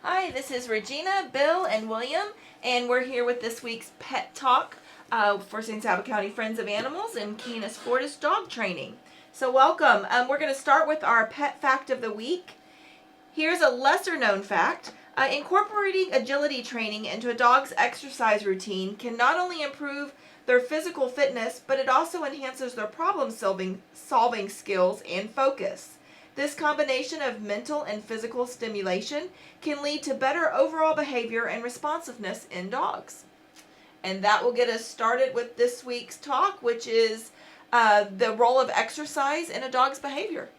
Hi, this is Regina, Bill, and William, and we're here with this week's Pet Talk for St. Saba County Friends of Animals and Canis Fortis Dog Training. So welcome. We're going to start with our pet fact of the week. Here's a lesser known fact. Incorporating agility training into a dog's exercise routine can not only improve their physical fitness, but it also enhances their problem-solving skills and focus. This combination of mental and physical stimulation can lead to better overall behavior and responsiveness in dogs. And that will get us started with this week's talk, which is the role of exercise in a dog's behavior.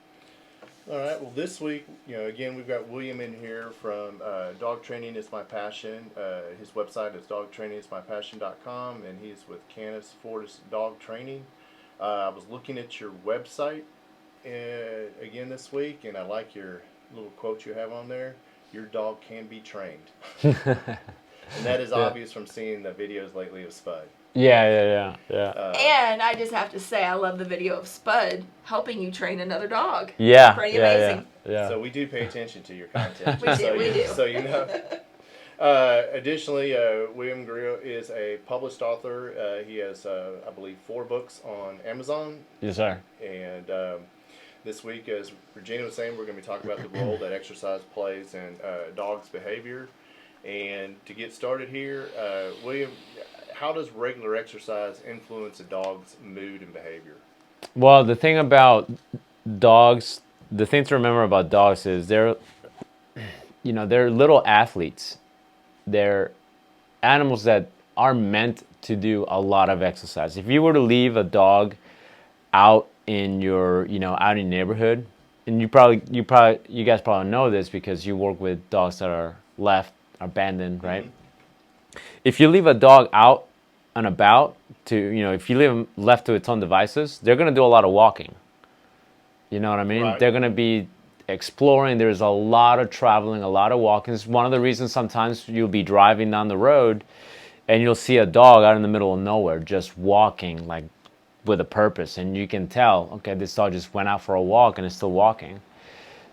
All right. Well, this week, again, we've got William in here from Dog Training is My Passion. His website is dogtrainingismypassion.com, and he's with Canis Fortis Dog Training. I was looking at your website again this week, and I like your little quote you have on there. Your dog can be trained. And that is obvious from seeing the videos lately of Spud. Yeah. And I just have to say, I love the video of Spud helping you train another dog. Yeah. Pretty amazing. Yeah. So we do pay attention to your content. We do. So you know. Additionally, William Grillo is a published author. He has, I believe, 4 books on Amazon. Yes, sir. And this week, as Regina was saying, we're going to be talking about the role that exercise plays in dogs' behavior. And to get started here, William, how does regular exercise influence a dog's mood and behavior? Well, the thing about dogs, the thing to remember about dogs is they're little athletes. They're animals that are meant to do a lot of exercise. If you were to leave a dog out in your neighborhood, and you guys probably know this because you work with dogs that are left, abandoned, right? Mm-hmm. If you leave a dog out and about if you leave them left to its own devices, they're going to do a lot of walking. You know what I mean? Right. They're going to be exploring. There's a lot of traveling, a lot of walking. It's one of the reasons sometimes you'll be driving down the road and you'll see a dog out in the middle of nowhere just walking like with a purpose, and you can tell, okay, this dog just went out for a walk and is still walking.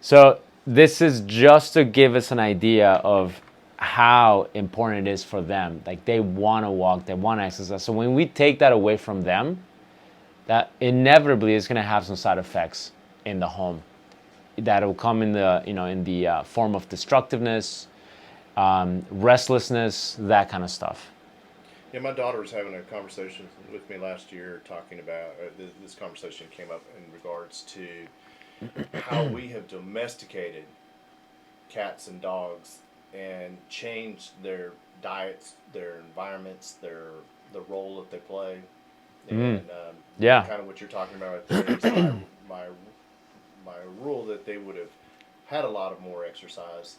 So this is just to give us an idea of how important it is for them. Like, they want to walk, they want to exercise. So when we take that away from them, that inevitably is going to have some side effects in the home. That will come in the form of destructiveness, restlessness, that kind of stuff. Yeah, my daughter was having a conversation with me last year talking about this conversation came up in regards to how we have domesticated cats and dogs and changed their diets, their environments, the role that they play, and kind of what you're talking about right there is my rule that they would have had a lot of more exercise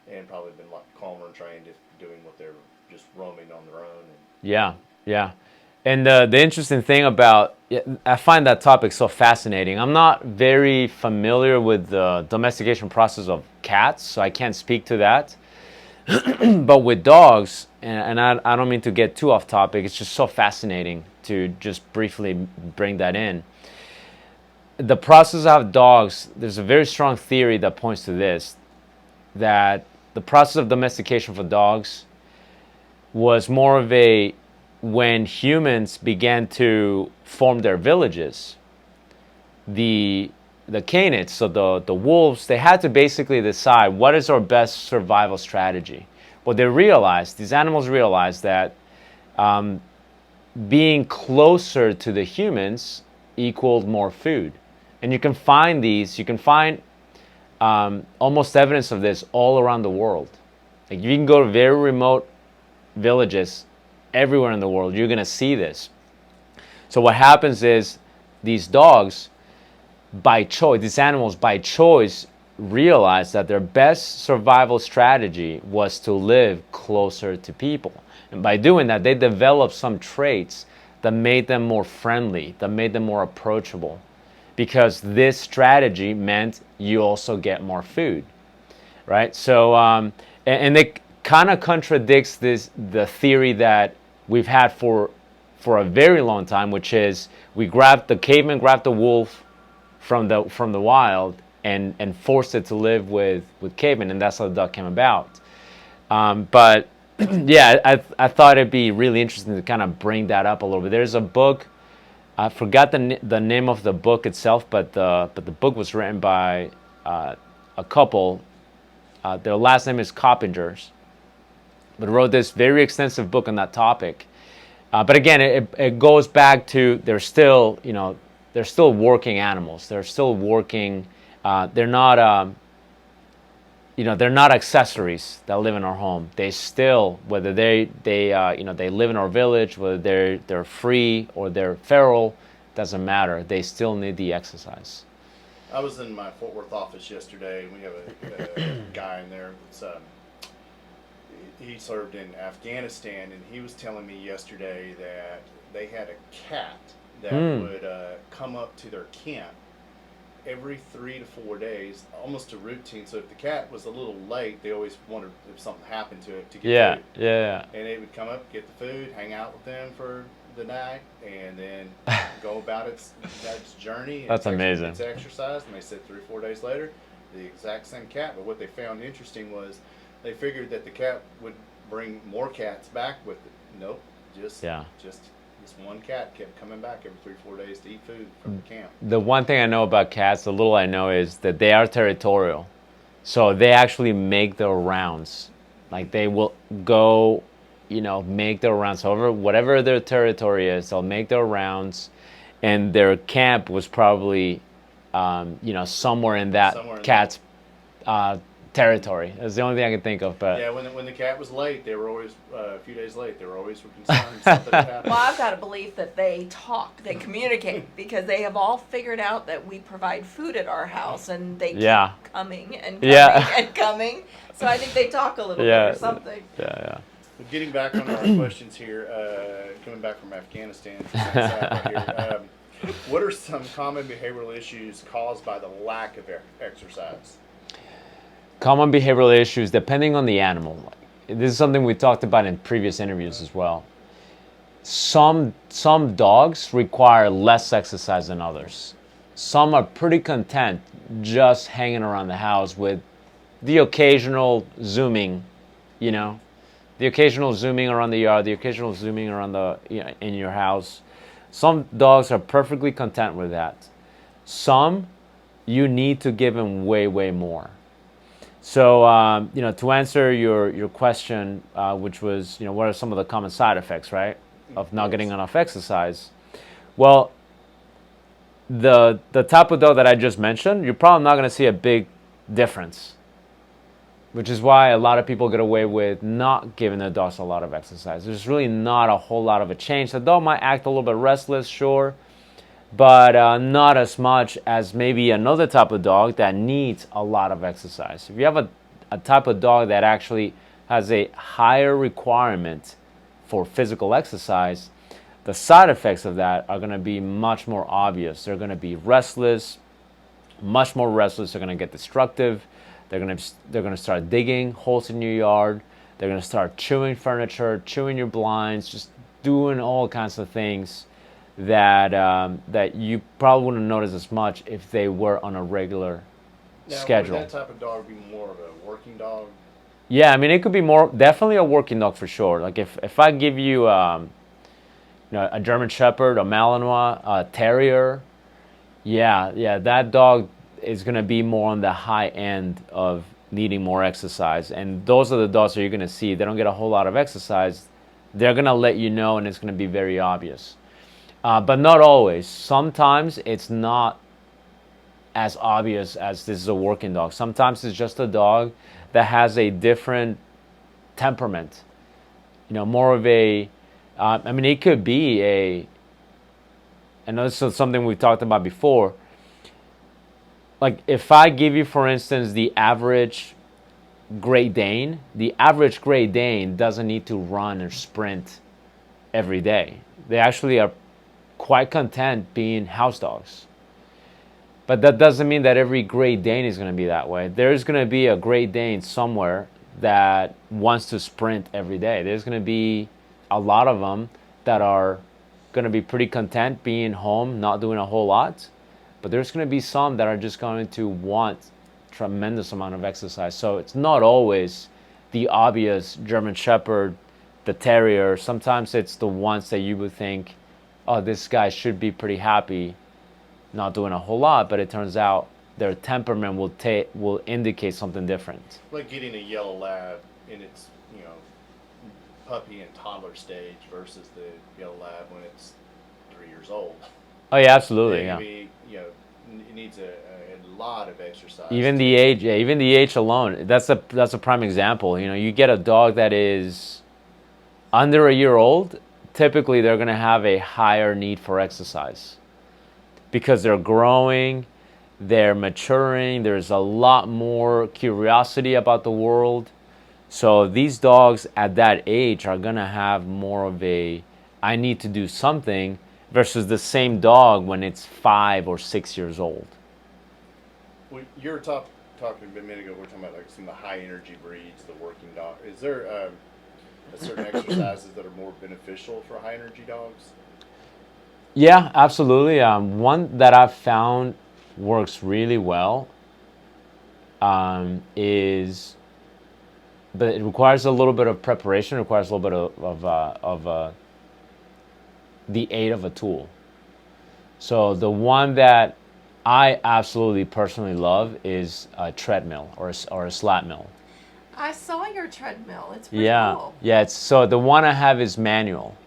and probably been a lot calmer and trained if doing what they're just roaming on their own. Yeah. And the interesting thing about, I find that topic so fascinating. I'm not very familiar with the domestication process of cats, so I can't speak to that. But with dogs, and I don't mean to get too off topic, it's just so fascinating to just briefly bring that in. The process of dogs, there's a very strong theory that points to this, that the process of domestication for dogs was more of when humans began to form their villages, the canids, so the wolves, they had to basically decide what is our best survival strategy. Well, these animals realized that being closer to the humans equaled more food. And you can find almost evidence of this all around the world. Like, you can go to very remote villages everywhere in the world, you're going to see this. So what happens is these animals by choice realized that their best survival strategy was to live closer to people. And by doing that, they developed some traits that made them more friendly, that made them more approachable. Because this strategy meant you also get more food, right? So, and it kind of contradicts the theory that we've had for a very long time, which is the caveman grabbed the wolf from the wild and forced it to live with cavemen, and that's how the duck came about. But yeah, I thought it'd be really interesting to kind of bring that up a little bit. There's a book. I forgot the name of the book itself, but the book was written by a couple. Their last name is Coppingers, but wrote this very extensive book on that topic. But again, it goes back to they're still working animals. They're still working. They're not they're not accessories that live in our home. They still, whether they live in our village, whether they're free or they're feral, doesn't matter. They still need the exercise. I was in my Fort Worth office yesterday, and we have a guy in there that's he served in Afghanistan, and he was telling me yesterday that they had a cat that would come up to their camp every 3 to 4 days, almost a routine. So if the cat was a little late, they always wondered if something happened to it to get food. Yeah. And it would come up, get the food, hang out with them for the night, and then go about its journey. That's amazing. It's exercise, and they said 3 or 4 days later, the exact same cat. But what they found interesting was they figured that the cat would bring more cats back with it. Nope, just this one cat kept coming back every 3 or 4 days to eat food from the camp. The one thing I know about cats, the little I know, is that they are territorial. So they actually make their rounds. Like they will go, make their rounds over whatever their territory is. They'll make their rounds, and their camp was probably, somewhere in that cat's territory. That's the only thing I can think of. But yeah, when the cat was late, they were always a few days late. They were always concerned something had happened. Well, I've got a belief that they talk, they communicate, because they have all figured out that we provide food at our house, and they keep coming and coming and coming. So I think they talk a little bit or something. Yeah. Well, getting back on our questions here, coming back from Afghanistan, what are some common behavioral issues caused by the lack of exercise? Common behavioral issues depending on the animal. This is something we talked about in previous interviews as well. Some dogs require less exercise than others. Some are pretty content just hanging around the house with the occasional zooming, the occasional zooming around the yard, the occasional zooming around in your house. Some dogs are perfectly content with that. Some, you need to give them way, way more. So, to answer your question, which was, what are some of the common side effects, right, of not getting enough exercise? Well, the type of dog that I just mentioned, you're probably not going to see a big difference, which is why a lot of people get away with not giving their dogs a lot of exercise. There's really not a whole lot of a change. The dog might act a little bit restless, sure, but not as much as maybe another type of dog that needs a lot of exercise. If you have a type of dog that actually has a higher requirement for physical exercise, the side effects of that are going to be much more obvious. They're going to be restless, much more restless. They're going to get destructive. They're going to start digging holes in your yard. They're going to start chewing furniture, chewing your blinds, just doing all kinds of things that you probably wouldn't notice as much if they were on a regular schedule. Would that type of dog be more of a working dog? Yeah, I mean, it could be definitely a working dog for sure. Like if I give you, a German Shepherd, a Malinois, a Terrier, yeah, that dog is going to be more on the high end of needing more exercise. And those are the dogs that you're going to see. They don't get a whole lot of exercise. They're going to let you know, and it's going to be very obvious. But not always. Sometimes it's not as obvious as this is a working dog. Sometimes it's just a dog that has a different temperament. More of a, it could be and this is something we've talked about before. Like if I give you, for instance, the average Great Dane, the average Great Dane doesn't need to run or sprint every day. They actually are quite content being house dogs. But that doesn't mean that every Great Dane is going to be that way. There's going to be a Great Dane somewhere that wants to sprint every day. There's going to be a lot of them that are going to be pretty content being home, not doing a whole lot. But there's going to be some that are just going to want tremendous amount of exercise. So it's not always the obvious German Shepherd, the Terrier. Sometimes it's the ones that you would think, oh, this guy should be pretty happy, not doing a whole lot, but it turns out their temperament will indicate something different. Like getting a yellow lab in its, puppy and toddler stage versus the yellow lab when it's 3 years old. Oh yeah, absolutely. It Yeah. can be, it needs a lot of exercise. Even the age, yeah, even the age alone. That's a prime example. You get a dog that is under a year old. Typically, they're going to have a higher need for exercise because they're growing, they're maturing. There's a lot more curiosity about the world. So these dogs at that age are going to have more of a I need to do something versus the same dog when it's 5 or 6 years old. Well, you were talking a minute ago. We were talking about like some of the high energy breeds, the working dog. Is there certain exercises that are more beneficial for high energy dogs? Yeah, absolutely. One that I've found works really well but it requires a little bit of preparation. It requires a little bit of the aid of a tool. So the one that I absolutely personally love is a treadmill or a slat mill. I saw your treadmill. It's pretty cool. Yeah. So the one I have is manual,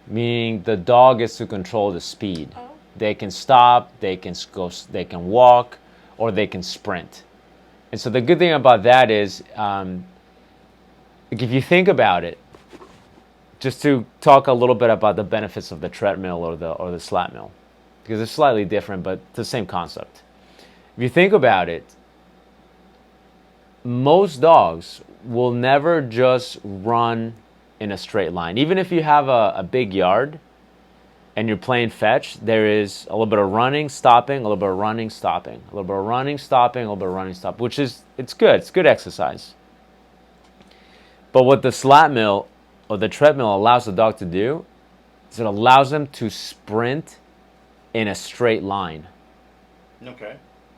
meaning the dog gets to control the speed. Oh. They can stop, they can go, they can walk, or they can sprint. And so the good thing about that is, if you think about it, just to talk a little bit about the benefits of the treadmill or the slat mill, because it's slightly different, but the same concept. If you think about it, most dogs will never just run in a straight line. Even if you have a big yard and you're playing fetch, there is a little bit of running, stopping, a little bit of running, stopping, a little bit of running, stopping, a little bit of running, stop, which is, it's good. It's good exercise. But what the slat mill or the treadmill allows the dog to do is it allows them to sprint in a straight line. Okay.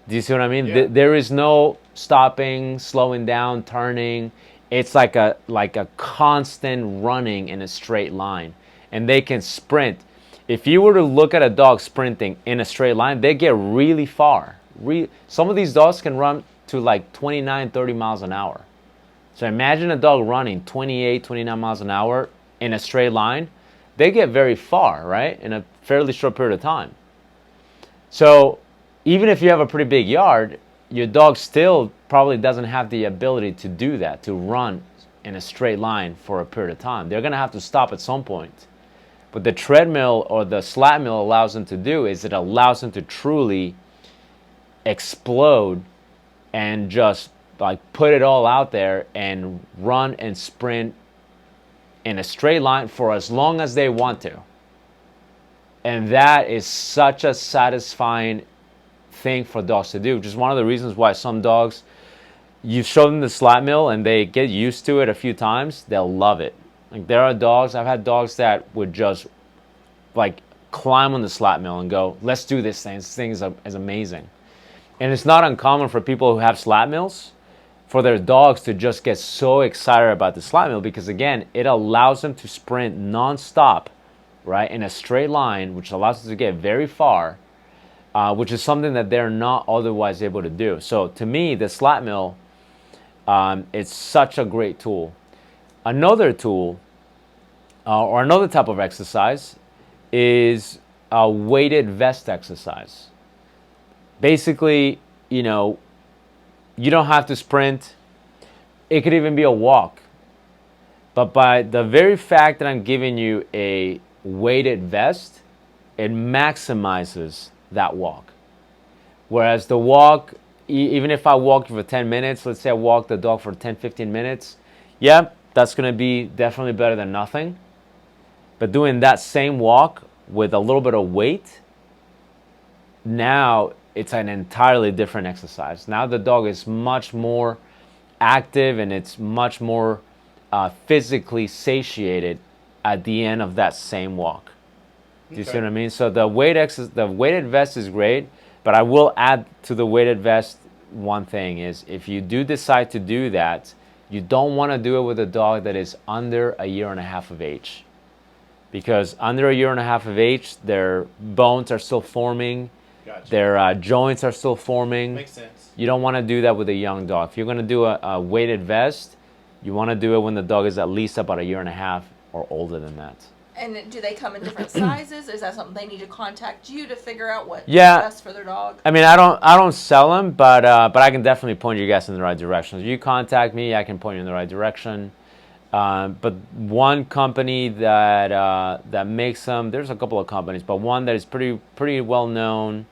Do you see what I mean? Yeah. There is no stopping, slowing down, turning. It's like a constant running in a straight line. And they can sprint. If you were to look at a dog sprinting in a straight line, they get really far. Some of these dogs can run to like 29, 30 miles an hour. So imagine a dog running 28, 29 miles an hour in a straight line. They get very far, right? In a fairly short period of time. So even if you have a pretty big yard, your dog still probably doesn't have the ability to do that, to run in a straight line for a period of time. They're going to have to stop at some point. What the treadmill or the slat mill allows them to do is it allows them to truly explode and just like put it all out there and run and sprint in a straight line for as long as they want to. And that is such a satisfying thing for dogs to do, which is one of the reasons why some dogs, you show them the slat mill and they get used to it a few times, they'll love it. Like there are dogs, I've had dogs that would just like climb on the slat mill and go, let's do this thing. This thing is amazing. And it's not uncommon for people who have slat mills for their dogs to just get so excited about the slat mill because again, it allows them to sprint non-stop, right, in a straight line, which allows them to get very far, which is something that they're not otherwise able to do. So to me, the slat mill, it's such a great tool. Another tool, or another type of exercise, is a weighted vest exercise. Basically, you don't have to sprint. It could even be a walk. But by the very fact that I'm giving you a weighted vest, it maximizes that walk. Whereas the walk, even if I walk for 10 minutes, let's say I walk the dog for 10, 15 minutes, yeah, that's going to be definitely better than nothing. But doing that same walk with a little bit of weight, now it's an entirely different exercise. Now the dog is much more active and it's much more physically satiated at the end of that same walk. Do you see what I mean? So the weighted vest is great, but I will add to the weighted vest one thing is if you do decide to do that, you don't want to do it with a dog that is under a year and a half of age. Because under a year and a half of age, their bones are still forming, Gotcha. their joints are still forming. Makes sense. You don't want to do that with a young dog. If you're going to do a weighted vest, you want to do it when the dog is at least about a year and a half or older than that. And do they come in different sizes? Is that something they need to contact you to figure out what's Yeah. best for their dog? I mean, I don't sell them, but I can definitely point you guys in the right direction. If you contact me, I can point you in the right direction. But one company that makes them, there's a couple of companies, but one that is pretty well known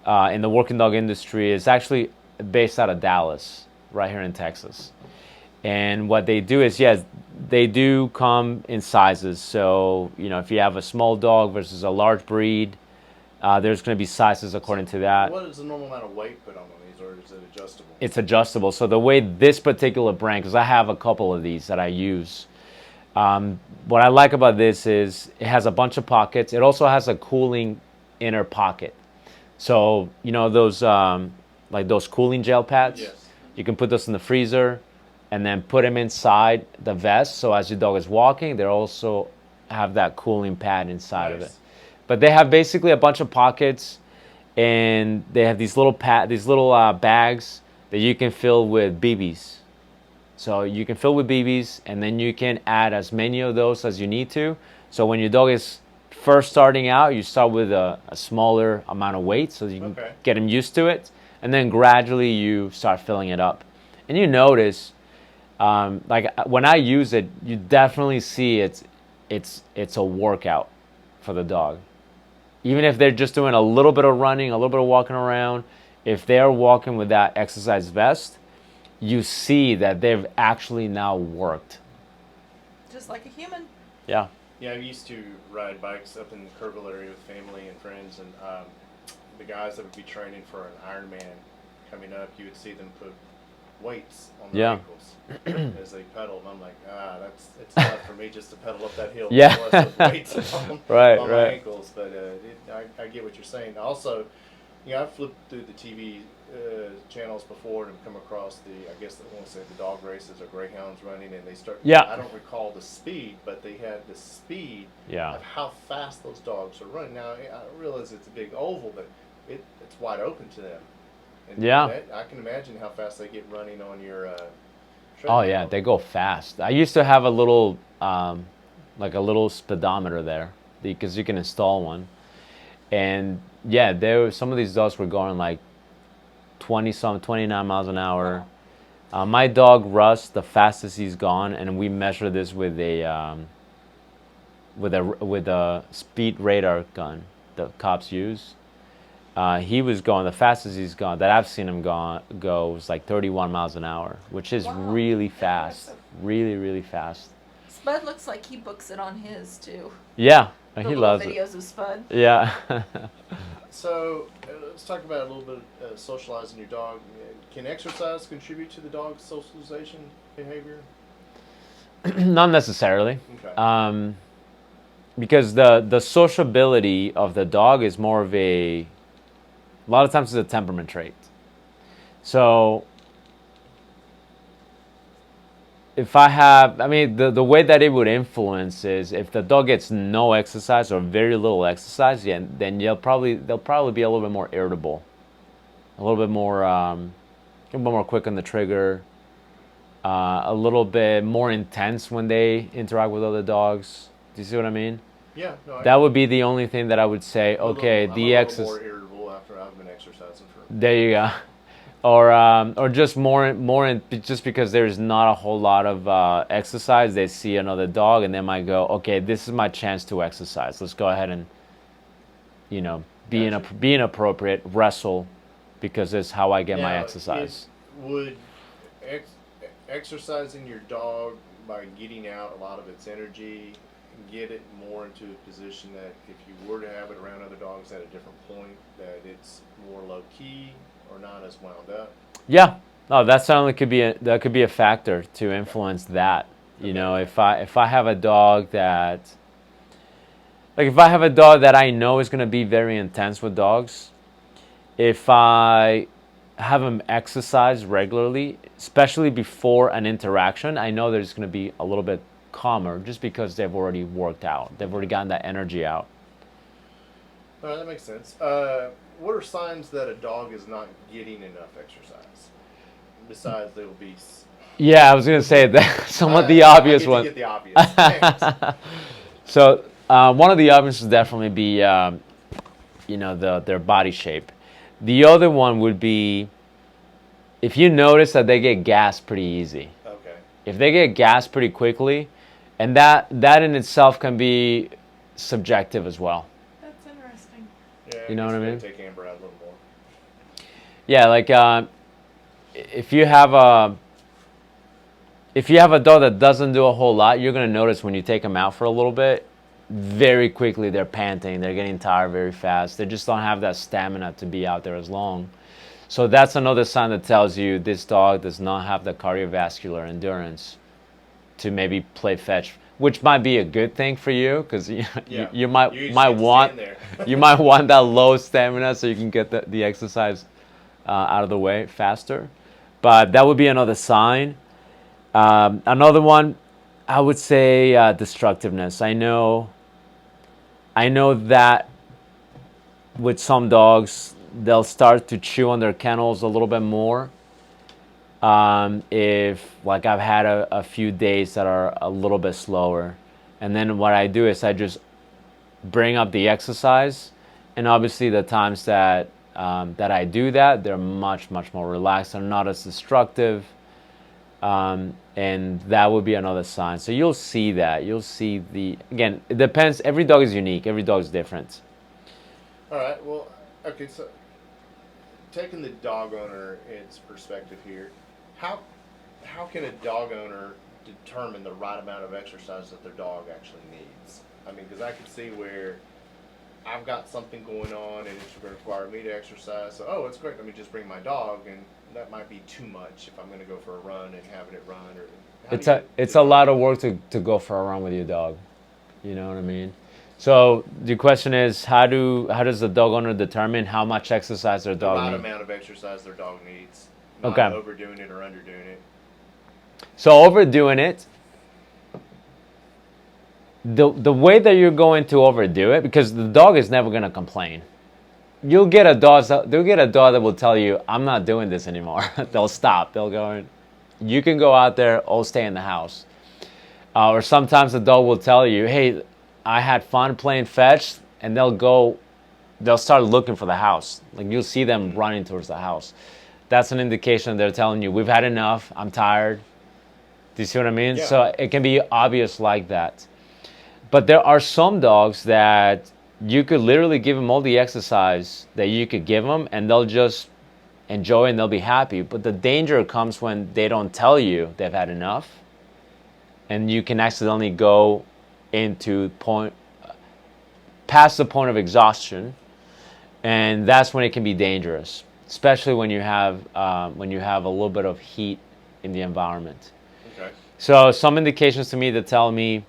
in the working dog industry is actually based out of Dallas, right here in Texas. And what they do is, yes, they do come in sizes. So, you know, if you have a small dog versus a large breed, there's going to be sizes according to that. What is the normal amount of weight put on these, or is it adjustable? It's adjustable. So the way this particular brand, because I have a couple of these that I use, what I like about this is it has a bunch of pockets. It also has a cooling inner pocket. So, you know, those like those cooling gel pads? Yes. You can put those in the freezer and then put them inside the vest. So as your dog is walking, they also have that cooling pad inside of it. Nice. But they have basically a bunch of pockets, and they have these little bags that you can fill with BBs. So you can fill with BBs, and then you can add as many of those as you need to. So when your dog is first starting out, you start with a smaller amount of weight so you can get him used to it, and then gradually you start filling it up. And you notice, like when I use it, you definitely see it's a workout for the dog. Even if they're just doing a little bit of running, a little bit of walking around, if they're walking with that exercise vest, you see that they've actually now worked. Just like a human. Yeah. Yeah, I used to ride bikes up in the Kerrville area with family and friends, and the guys that would be training for an Ironman coming up, you would see them put weights on their ankles as they pedal, and I'm like, it's not for me just to pedal up that hill. Yeah. With weights on Right. my ankles, but I get what you're saying. Also, you know, I've flipped through the TV channels before and come across I guess I want to say the dog races or greyhounds running, and they start. Yeah. I don't recall the speed, but they had the speed Yeah. of how fast those dogs are running. Now I realize it's a big oval, but it's wide open to them. And Yeah. I can imagine how fast they get running on your. Oh yeah, they go fast. I used to have a little, like a little speedometer there, because you can install one, and yeah, some of these dogs were going like 29 miles an hour. My dog Russ, the fastest he's gone, and we measure this with a speed radar gun the cops use. He was going, the fastest he's gone that I've seen him go was like 31 miles an hour, which is really fast. Really, really fast. Spud looks like he books it on his too. Yeah, The he little loves videos of Spud. it. Yeah. So let's talk about a little bit of socializing your dog. Can exercise contribute to the dog's socialization behavior? Not necessarily. Okay. Because the sociability of the dog is more of a lot of times it's a temperament trait. So if the way that it would influence is if the dog gets no exercise or very little exercise, then they'll probably be a little bit more irritable, a little bit more quick on the trigger, a little bit more intense when they interact with other dogs. Do you see what I mean? Yeah. No, That would be the only thing that I would say. Okay, I'm the a exercise. little more irritable after I've been exercising for. There you go. Or just just because there's not a whole lot of exercise, they see another dog and they might go, okay, this is my chance to exercise. Let's go ahead and, be inappropriate, wrestle, because it's how I get my exercise. Would exercising your dog by getting out a lot of its energy get it more into a position that if you were to have it around other dogs at a different point, that it's more low key or not as wound up? Yeah, no, that certainly could be a factor to influence that. You know, if I have a dog that, like, if I have a dog that I know is going to be very intense with dogs, if I have them exercise regularly, especially before an interaction. I know there's going to be a little bit calmer just because they've already worked out. They've already gotten that energy out. All right, that makes sense. What are signs that a dog is not getting enough exercise? Besides, they will be. Yeah, I was going to say that somewhat the I obvious get one. To get the obvious. Thanks. So one of the obvious would definitely be, their body shape. The other one would be if you notice that they get gassed pretty easy. Okay. If they get gassed pretty quickly, and that in itself can be subjective as well. That's interesting. Yeah, You know what I mean? Take Amber out a little more. Yeah, like if you have a dog that doesn't do a whole lot, you're gonna notice when you take them out for a little bit, very quickly they're panting, they're getting tired very fast. They just don't have that stamina to be out there as long. So that's another sign that tells you this dog does not have the cardiovascular endurance to maybe play fetch, which might be a good thing for you because you might You just might get to want stand there. you might want that low stamina so you can get the exercise out of the way faster. But that would be another sign. Another one, I would say destructiveness. I know that with some dogs, they'll start to chew on their kennels a little bit more. If like I've had a few days that are a little bit slower, and then what I do is I just bring up the exercise, and obviously the times that I do that, they're much more relaxed. They're not as destructive. And that would be another sign. So you'll see that. You'll see again, it depends. Every dog is unique. Every dog is different. All right. Well, okay. So, taking the dog owner its perspective here, how can a dog owner determine the right amount of exercise that their dog actually needs? I mean, because I can see where I've got something going on and it's going to require me to exercise. So, it's great. Let me just bring my dog, and that might be too much if I'm going to go for a run and having it run. Or It's a lot of work to go for a run with your dog. You know what I mean? So the question is, how does the dog owner determine how much exercise their dog the right needs? amount of exercise their dog needs. Not Okay. overdoing it or underdoing it. So overdoing it, the way that you're going to overdo it, because the dog is never going to complain. They'll get a dog that will tell you, I'm not doing this anymore. They'll stop. They'll go, you can go out there, I'll stay in the house. Or sometimes the dog will tell you, hey, I had fun playing fetch, and they'll start looking for the house. Like you'll see them running towards the house. That's an indication they're telling you, we've had enough, I'm tired. Do you see what I mean? Yeah. So it can be obvious like that. But there are some dogs that you could literally give them all the exercise that you could give them, and they'll just enjoy and they'll be happy. But the danger comes when they don't tell you they've had enough, and you can accidentally go into past the point of exhaustion, and that's when it can be dangerous, especially when you have a little bit of heat in the environment. Okay. So some indications to me that tell me,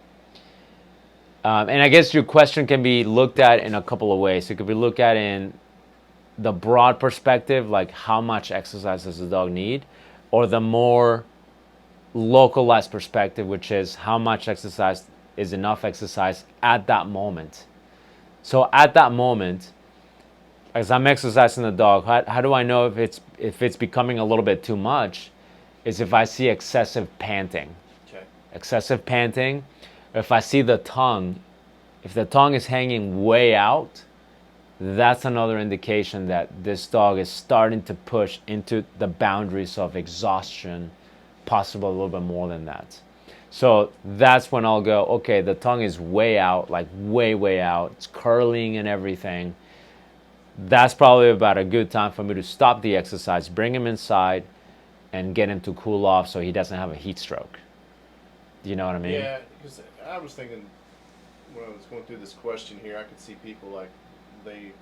and I guess your question can be looked at in a couple of ways. It could be looked at in the broad perspective, like how much exercise does the dog need, or the more localized perspective, which is how much exercise is enough exercise at that moment. So at that moment, as I'm exercising the dog, how do I know if it's becoming a little bit too much? Is if I see excessive panting. Okay. Excessive panting. If I see the tongue, if the tongue is hanging way out, that's another indication that this dog is starting to push into the boundaries of exhaustion, possible a little bit more than that. So that's when I'll go, okay, the tongue is way out, like way out. It's curling and everything. That's probably about a good time for me to stop the exercise, bring him inside, and get him to cool off so he doesn't have a heat stroke. Do you know what I mean? Yeah, because I was thinking when I was going through this question here, I could see people like they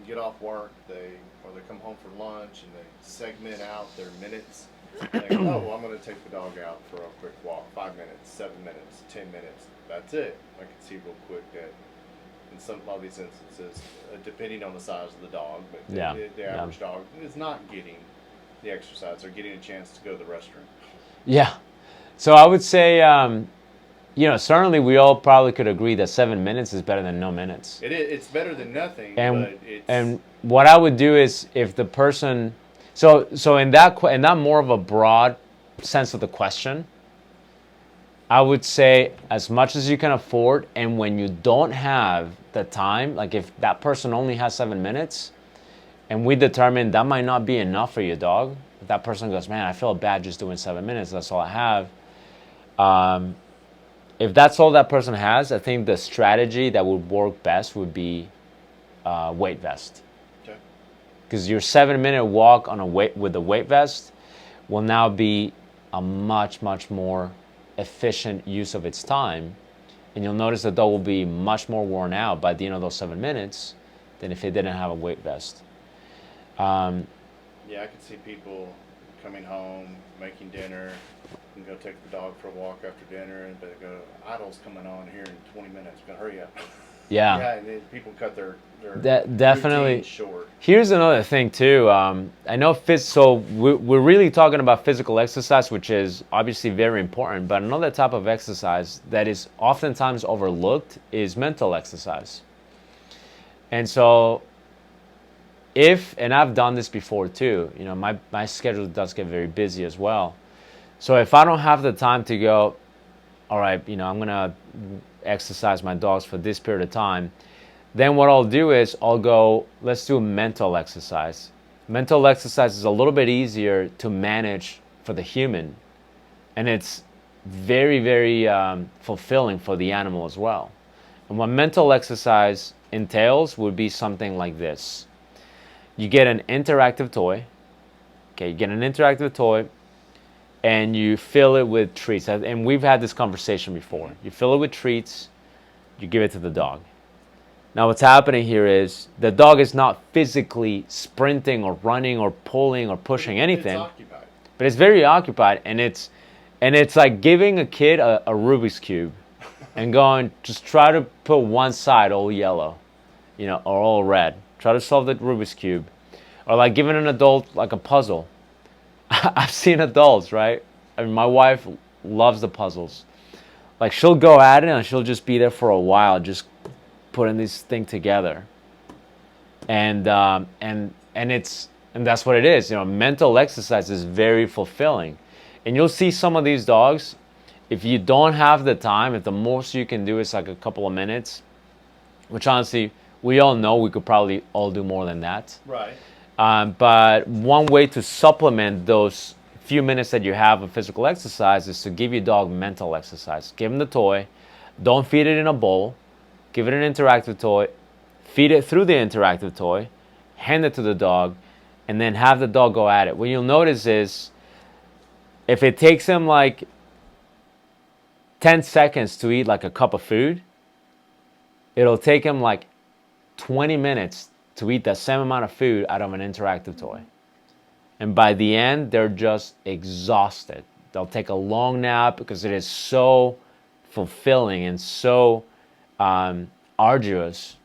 get off work, they come home for lunch, and they segment out their minutes. Like, oh, well, I'm going to take the dog out for a quick walk, 5 minutes, 7 minutes, 10 minutes. That's it. I could see real quick that in some of these instances, depending on the size of the dog. But Yeah, the yeah. average dog is not getting the exercise or getting a chance to go to the restroom. Yeah. So I would say, certainly we all probably could agree that 7 minutes is better than no minutes. It's better than nothing, And but it's and what I would do is if the person, so in that more of a broad sense of the question, I would say as much as you can afford, and when you don't have the time, like if that person only has 7 minutes, and we determine that might not be enough for your dog, if that person goes, man, I feel bad just doing 7 minutes, that's all I have. If that's all that person has, I think the strategy that would work best would be weight vest. okay. Because your 7 minute walk on with a weight vest will now be a much, much more efficient use of its time. And you'll notice the dog will be much more worn out by the end of those 7 minutes than if it didn't have a weight vest. Yeah, I could see people coming home, making dinner, and go take the dog for a walk after dinner, and they go, "Idle's coming on here in 20 minutes. Gonna hurry up." Yeah. Yeah, and then people cut their Definitely. routine short. Here's another thing too. I know so we're really talking about physical exercise, which is obviously very important. But another type of exercise that is oftentimes overlooked is mental exercise. And so, and I've done this before too. My schedule does get very busy as well. So if I don't have the time to go, all right, I'm gonna exercise my dogs for this period of time, then what I'll do is I'll go, let's do mental exercise. Mental exercise is a little bit easier to manage for the human, and it's very, very fulfilling for the animal as well. And what mental exercise entails would be something like this. You get an interactive toy. Okay, you get an interactive toy, and you fill it with treats. And we've had this conversation before. You fill it with treats, you give it to the dog. Now what's happening here is the dog is not physically sprinting or running or pulling or pushing anything, It's occupied. but it's very occupied, and it's like giving a kid a Rubik's Cube and going, just try to put one side all yellow, or all red. Try to solve the Rubik's Cube. Or like giving an adult like a puzzle. I've seen adults, right? I mean, my wife loves the puzzles. Like she'll go at it and she'll just be there for a while, just putting this thing together. And that's what it is. Mental exercise is very fulfilling. And you'll see some of these dogs, if you don't have the time, if the most you can do is like a couple of minutes, which honestly, we all know we could probably all do more than that. Right. But one way to supplement those few minutes that you have of physical exercise is to give your dog mental exercise. Give him the toy. Don't feed it in a bowl. Give it an interactive toy. Feed it through the interactive toy. Hand it to the dog. And then have the dog go at it. What you'll notice is if it takes him like 10 seconds to eat like a cup of food, it'll take him like 20 minutes to eat the same amount of food out of an interactive toy. And by the end, they're just exhausted. They'll take a long nap because it is so fulfilling and so arduous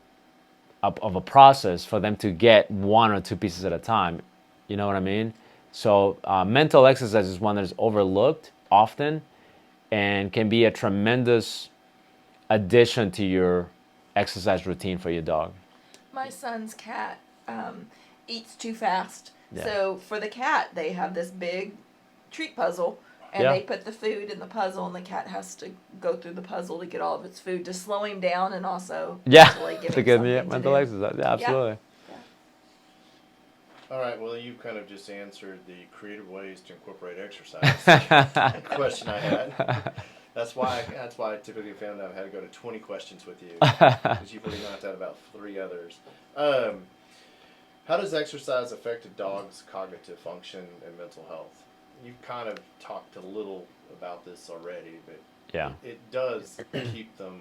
of a process for them to get one or two pieces at a time. You know what I mean? So mental exercise is one that is overlooked often and can be a tremendous addition to your exercise routine for your dog. My son's cat eats too fast. Yeah. So for the cat, they have this big treat puzzle, and Yeah. they put the food in the puzzle, and the cat has to go through the puzzle to get all of its food to slow him down and also mentally give to him give me something to mental do. exercise. Yeah, absolutely. All right. Well, you kind of just answered the creative ways to incorporate exercise question I had. That's why I typically found out I had to go to 20 questions with you, because you've already knocked out about 3 others. How does exercise affect a dog's cognitive function and mental health? You've kind of talked a little about this already, but Yeah, it does keep them.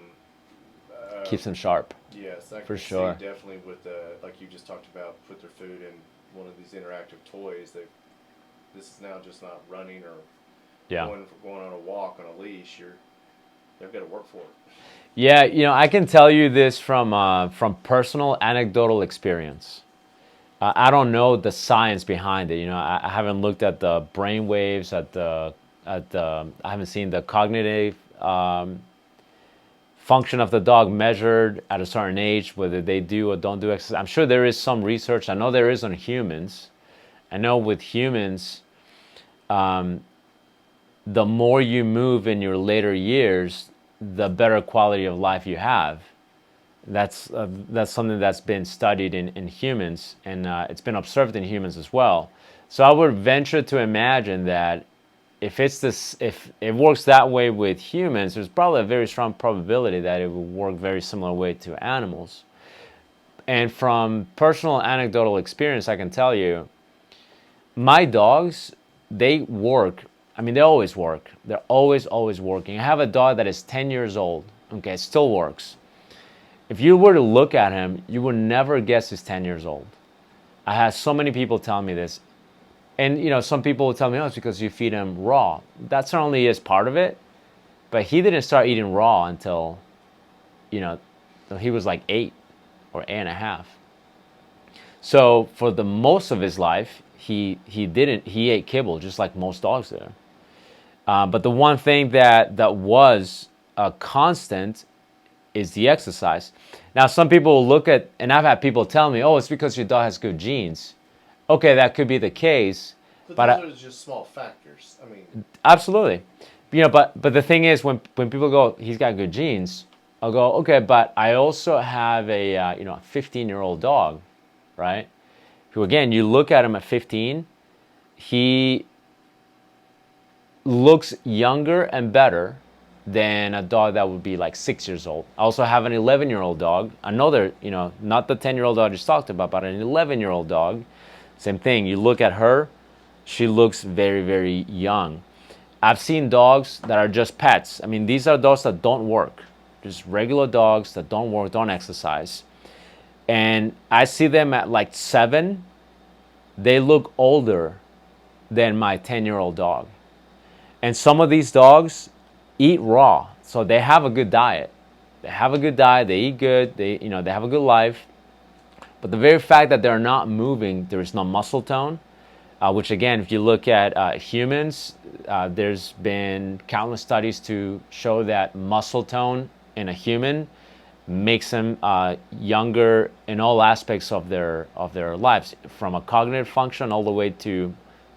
keeps them sharp. Yes, I For can sure. see definitely with like you just talked about, put their food in one of these interactive toys. This is now just not running or Yeah. going on a walk on a leash. They've got to work for it. Yeah, I can tell you this from personal anecdotal experience. I don't know the science behind it. I haven't looked at the brain waves, I haven't seen the cognitive function of the dog measured at a certain age, whether they do or don't do exercise. I'm sure there is some research. I know there is on humans. I know with humans, the more you move in your later years, the better quality of life you have. That's something that's been studied in humans, and it's been observed in humans as well. So I would venture to imagine that if it works that way with humans, there's probably a very strong probability that it will work very similar way to animals. And from personal anecdotal experience, I can tell you, my dogs, they work. I mean, they always work. They're always working. I have a dog that is 10 years old. Okay, still works. If you were to look at him, you would never guess he's 10 years old. I had so many people tell me this. And, some people will tell me, oh, it's because you feed him raw. That certainly is part of it. But he didn't start eating raw until, he was like 8 or 8.5. So for the most of his life, he ate kibble just like most dogs do. But the one thing that was a constant is the exercise. Now, some people will look at, and I've had people tell me, oh, it's because your dog has good genes. Okay, that could be the case. But those are just small factors. I mean, absolutely. But the thing is, when people go, he's got good genes, I'll go, okay, but I also have a 15-year-old dog, right? Who, again, you look at him at 15, he looks younger and better than a dog that would be like 6 years old. I also have an 11-year-old dog. Another, not the 10-year-old dog I just talked about, but an 11-year-old dog. Same thing. You look at her, she looks very, very young. I've seen dogs that are just pets. I mean, these are dogs that don't work. Just regular dogs that don't work, don't exercise. And I see them at like 7. They look older than my 10-year-old dog. And some of these dogs eat raw, so they have a good diet. They eat good, they have a good life. But the very fact that they're not moving, there is no muscle tone, which again, if you look at humans, there's been countless studies to show that muscle tone in a human makes them younger in all aspects of their lives, from a cognitive function all the way to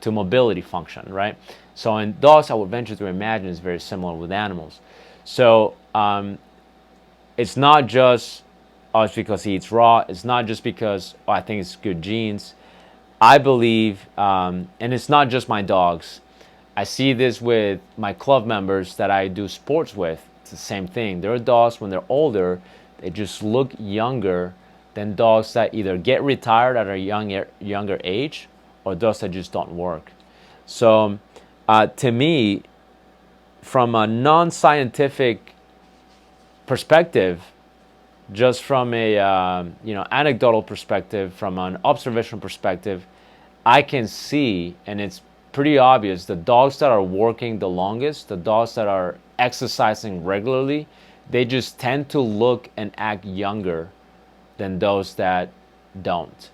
mobility function, right? So in dogs, I would venture to imagine is very similar with animals. So it's not just, oh, it's because he eats raw. It's not just because, oh, I think it's good genes. I believe, and it's not just my dogs. I see this with my club members that I do sports with. It's the same thing. There are dogs, when they're older, they just look younger than dogs that either get retired at a younger age or dogs that just don't work. So to me, from a non-scientific perspective, just from a anecdotal perspective, from an observational perspective, I can see, and it's pretty obvious, the dogs that are working the longest, the dogs that are exercising regularly, they just tend to look and act younger than those that don't.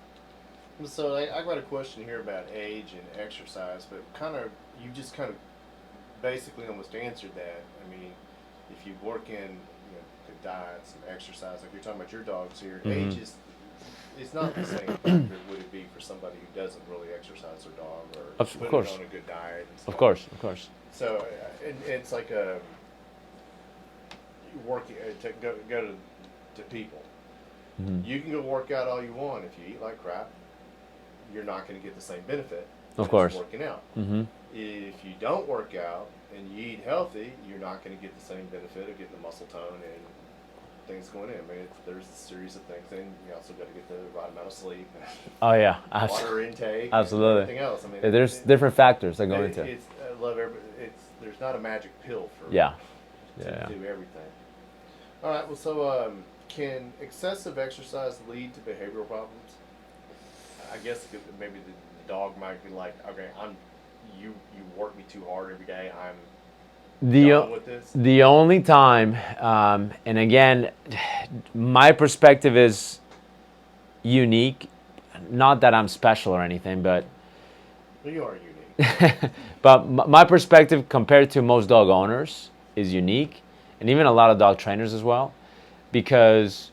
So I got a question here about age and exercise, but you just basically almost answered that. I mean, if you work in good diets and exercise, like you're talking about your dogs here, age is it's not the same factor would it be for somebody who doesn't really exercise their dog or Of put course. it on a good diet and stuff. Of course. So it's like working to go to people. You can go work out all you want. If you eat like crap, you're not going to get the same benefit. Of course. Working out. Mm-hmm. If you don't work out and you eat healthy, you're not going to get the same benefit of getting the muscle tone and things going in. I mean, there's a series of things. Then you also got to get the right amount of sleep. Oh yeah, Water intake. absolutely. And everything else. I mean, There's different factors that go into it. I love everybody. There's not a magic pill for Yeah. to do everything. All right. Well, so can excessive exercise lead to behavioral problems? I guess maybe the dog might be like, okay, you work me too hard every day. John, with this? The only time, and again, my perspective is unique. Not that I'm special or anything, but Well, you are unique. but my perspective compared to most dog owners is unique, and even a lot of dog trainers as well, because.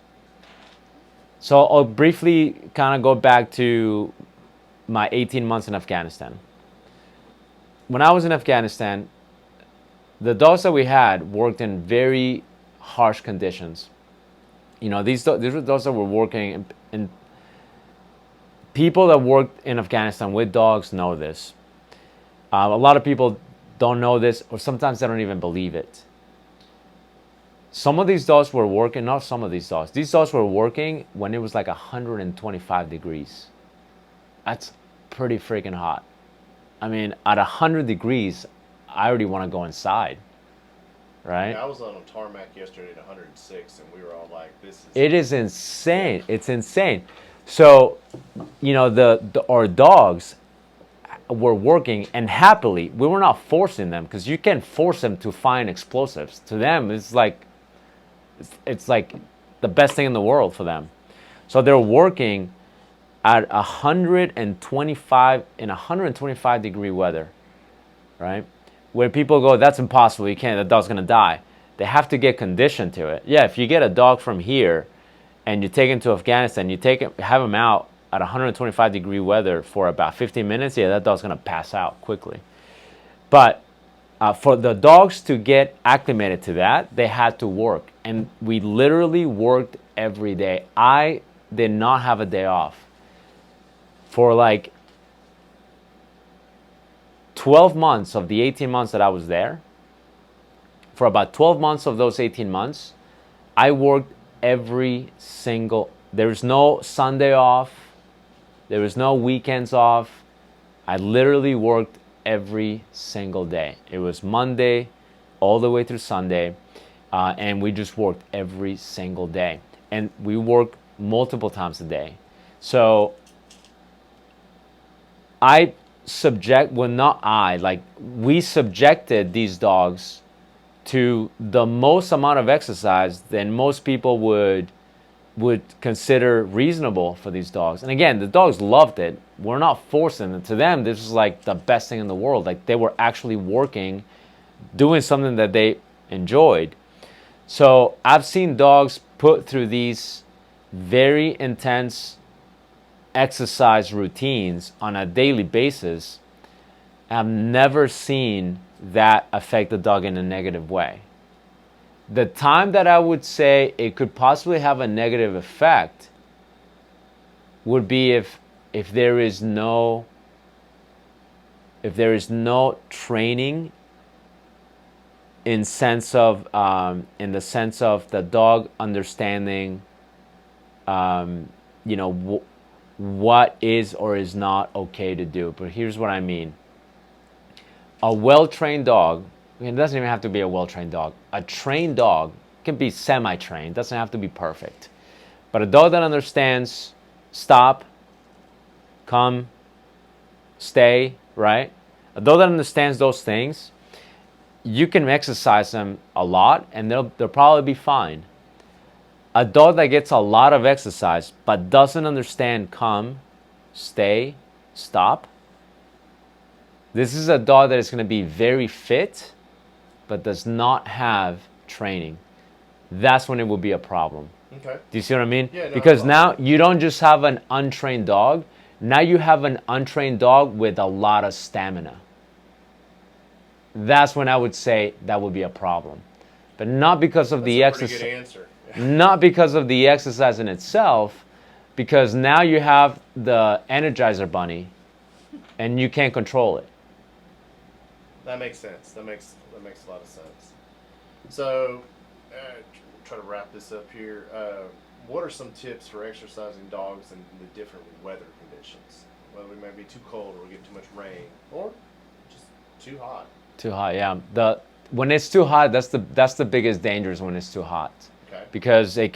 So I'll briefly kind of go back to my 18 months in Afghanistan. When I was in Afghanistan, the dogs that we had worked in very harsh conditions. You know, these were dogs that were working in people that worked in Afghanistan with dogs know this. A lot of people don't know this, or sometimes they don't even believe it. Some of these dogs were working, not some of these dogs. These dogs were working when it was like 125 degrees. That's pretty freaking hot. I mean, at 100 degrees, I already want to go inside, right? Yeah, I was on a tarmac yesterday at 106, and we were all like, "This is." It is insane. It's insane. So, you know, our dogs were working, and happily, we were not forcing them, because you can't force them to find explosives. To them, it's like the best thing in the world for them. So they're working at 125 in 125 degree weather, right? Where people go, that's impossible. You can't. The dog's gonna die. They have to get conditioned to it. Yeah, if you get a dog from here, and you take him to Afghanistan, have him out at 125 degree weather for about 15 minutes. Yeah, that dog's gonna pass out quickly. But for the dogs to get acclimated to that, they had to work. And we literally worked every day. I did not have a day off. For like 12 months of the 18 months that I was there, for about 12 months of those 18 months, I worked every single, there was no Sunday off, there was no weekends off. I literally worked every single day. It was Monday all the way through Sunday, and we just worked every single day. And we worked multiple times a day. So we subjected these dogs to the most amount of exercise than most people would consider reasonable for these dogs. And again, the dogs loved it. We're not forcing them. To them, this was like the best thing in the world. Like, they were actually working, doing something that they enjoyed. So I've seen dogs put through these very intense exercise routines on a daily basis. I've never seen that affect the dog in a negative way. The time that I would say it could possibly have a negative effect would be if there is no training in the sense of the dog understanding what is or is not okay to do. But here's what I mean. A well-trained dog, it doesn't even have to be a well-trained dog. A trained dog can be semi-trained, doesn't have to be perfect. But a dog that understands stop, come, stay, right? A dog that understands those things, you can exercise them a lot and they'll probably be fine. A dog that gets a lot of exercise but doesn't understand come, stay, stop, this is a dog that is going to be very fit but does not have training. That's when it will be a problem. Okay. Do you see what I mean? Yeah, no, because now you don't just have an untrained dog. Now you have an untrained dog with a lot of stamina. That's when I would say that would be a problem. But not because of the exercise. Pretty good answer. Not because of the exercise in itself, because now you have the Energizer Bunny and you can't control it. That makes sense. That makes a lot of sense. So, try to wrap this up here. What are some tips for exercising dogs in the different weather conditions? Whether we may be too cold or we get too much rain, or just too hot. Too hot, yeah. When it's too hot, that's the biggest danger is when it's too hot. Okay. Because the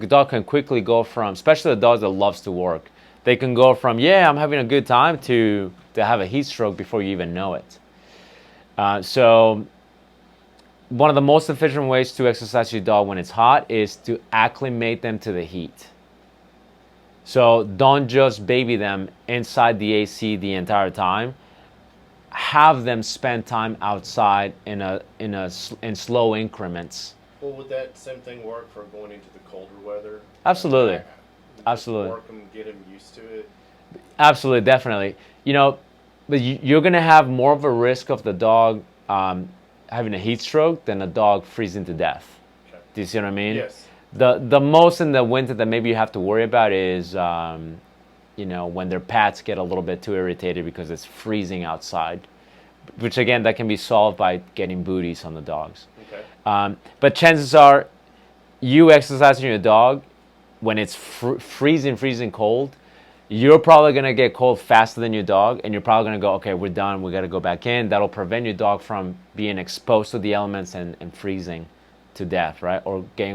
dog can quickly go from, especially the dog that loves to work, they can go from, yeah, I'm having a good time to have a heat stroke before you even know it. So one of the most efficient ways to exercise your dog when it's hot is to acclimate them to the heat. So don't just baby them inside the AC the entire time. Have them spend time outside in slow increments. Well, would that same thing work for going into the colder weather? Absolutely. Just Absolutely. Work them, get them used to it. Absolutely, definitely. You know, but you're going to have more of a risk of the dog having a heat stroke than a dog freezing to death. Okay. Do you see what I mean? Yes. The most in the winter that maybe you have to worry about is, you know, when their pads get a little bit too irritated because it's freezing outside, which again, that can be solved by getting booties on the dogs. Okay. But chances are, you exercising your dog when it's freezing cold, you're probably going to get cold faster than your dog, and you're probably going to go, okay, we're done, we got to go back in. That'll prevent your dog from being exposed to the elements and freezing to death, right? Or going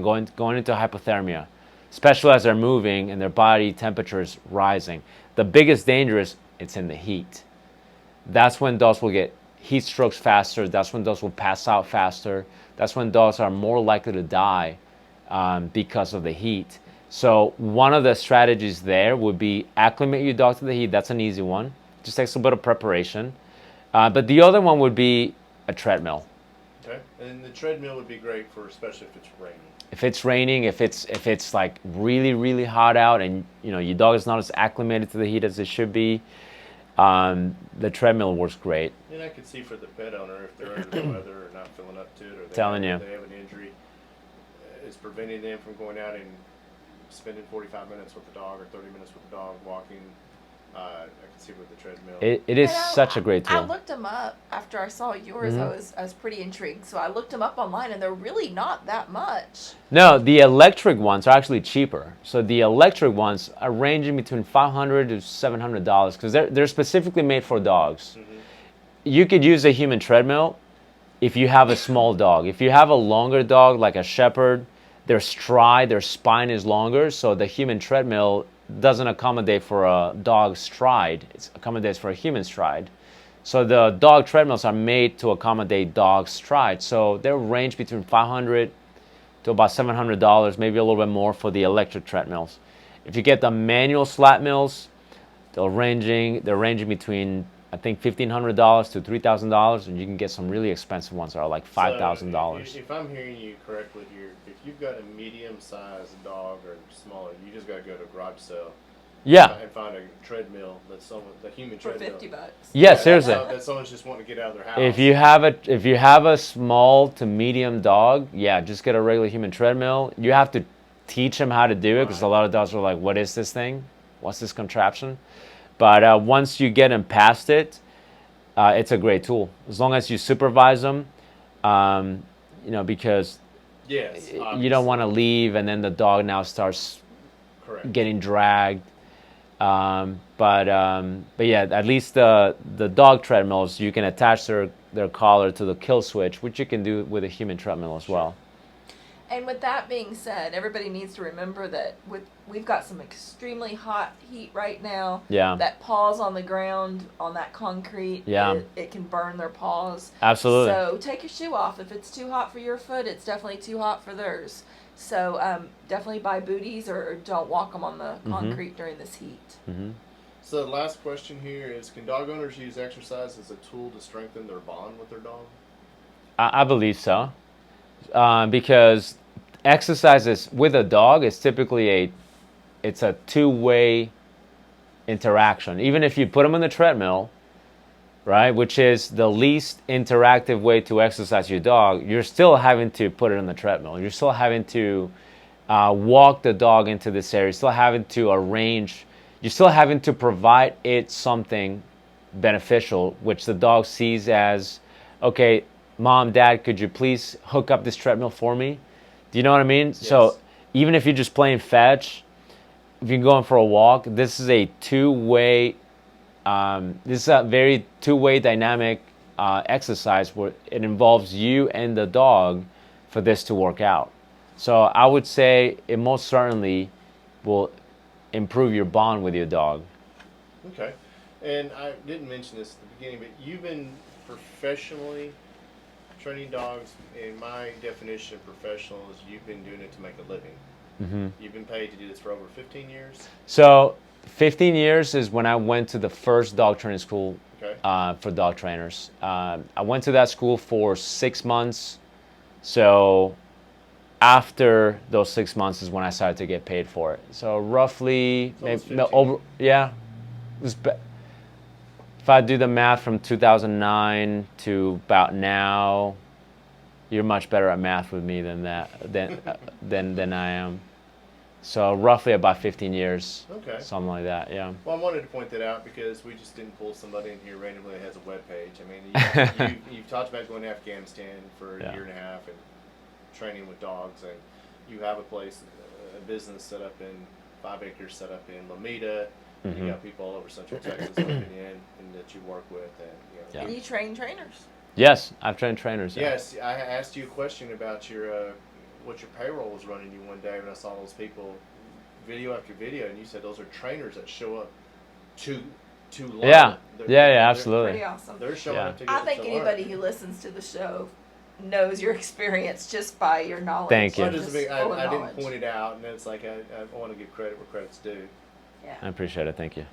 into hypothermia, especially as they're moving and their body temperature is rising. The biggest danger is it's in the heat. That's when dogs will get heat strokes faster. That's when dogs will pass out faster. That's when dogs are more likely to die because of the heat. So one of the strategies there would be acclimate your dog to the heat. That's an easy one. Just takes a bit of preparation. But the other one would be a treadmill. Okay. And the treadmill would be great for, especially if it's raining. If it's raining, if it's like really hot out, and you know your dog is not as acclimated to the heat as it should be, the treadmill works great. And I could see for the pet owner, if they're under the weather or not feeling up to it, or Telling you. they have an injury, it's preventing them from going out and spending 45 minutes with the dog or 30 minutes with the dog walking. I can see with the treadmill. It is And such a great I tool. looked them up after I saw yours. Mm-hmm. I was pretty intrigued, so I looked them up online, and they're really not that much. No, the electric ones are actually cheaper. So the electric ones are ranging between $500 to $700 because they're specifically made for dogs. Mm-hmm. You could use a human treadmill if you have a small dog. If you have a longer dog like a shepherd, their stride, their spine is longer, so the human treadmill doesn't accommodate for a dog's stride. It accommodates for a human stride. So the dog treadmills are made to accommodate dog stride. So they range between $500 to about $700, maybe a little bit more for the electric treadmills. If you get the manual slat mills, they're ranging between I think $1,500 to $3,000, and you can get some really expensive ones that are like $5,000. So if I'm hearing you correctly here, if you've got a medium-sized dog or smaller, you just got to go to a garage sale. Yeah. And find a treadmill that's the human For treadmill. $50. Yeah, seriously. That someone's just wanting to get out of their house. If you have a small to medium dog, yeah, just get a regular human treadmill. You have to teach them how to do it because a lot of dogs are like, "What is this thing? What's this contraption?" But once you get them past it, it's a great tool as long as you supervise them. You know, because yes, you don't want to leave and then the dog now starts correct. getting dragged. But yeah, at least the dog treadmills, you can attach their collar to the kill switch, which you can do with a human treadmill as well. And with that being said, everybody needs to remember that we've got some extremely hot heat right now. Yeah. That paws on the ground on that concrete. Yeah. It can burn their paws. Absolutely. So take your shoe off. If it's too hot for your foot, it's definitely too hot for theirs. So definitely buy booties or don't walk them on the concrete during this heat. Mm-hmm. So the last question here is: can dog owners use exercise as a tool to strengthen their bond with their dog? I believe so. Because exercises with a dog is typically it's a two-way interaction. Even if you put them on the treadmill, right, which is the least interactive way to exercise your dog, you're still having to put it on the treadmill. You're still having to walk the dog into this area. You're still having to arrange. You're still having to provide it something beneficial, which the dog sees as, okay, Mom, Dad, could you please hook up this treadmill for me? Do you know what I mean? Yes. So even if you're just playing fetch, if you're going for a walk, this is a two-way, this is a very two-way dynamic exercise where it involves you and the dog for this to work out. So I would say it most certainly will improve your bond with your dog. Okay. And I didn't mention this at the beginning, but you've been professionally training dogs, in my definition of professional, is you've been doing it to make a living. Mm-hmm. You've been paid to do this for over 15 years. So 15 years is when I went to the first dog training school Okay. for dog trainers. I went to that school for 6 months. So after those 6 months is when I started to get paid for it. So roughly, So it's maybe 15. over, yeah. It was if I do the math from 2009 to about now, you're much better at math with me than that than I am. So roughly about 15 years, Okay. something like that. Yeah. Well, I wanted to point that out because we just didn't pull somebody in here randomly that has a web page. I mean, you've talked about going to Afghanistan for a Yeah. year and a half and training with dogs, and you have a place, a business set up in 5 acres, set up in Lomita. Mhm. You got people all over Central Texas living in and that you work with, and Yeah. And you train trainers. Yes, I've trained trainers. Yeah. Yes, I asked you a question about your what your payroll was running you one day when I saw those people, video after video, and you said those are trainers that show up to learn. Yeah. They're- Yeah, they're- Absolutely. Pretty awesome. They're showing Yeah. up to I get think to anybody learn. who listens to the show knows your experience just by your knowledge. Thank you. Well, Just I full of didn't knowledge. point it out, and it's like I want to give credit where credit's due. Yeah. I appreciate it. Thank you.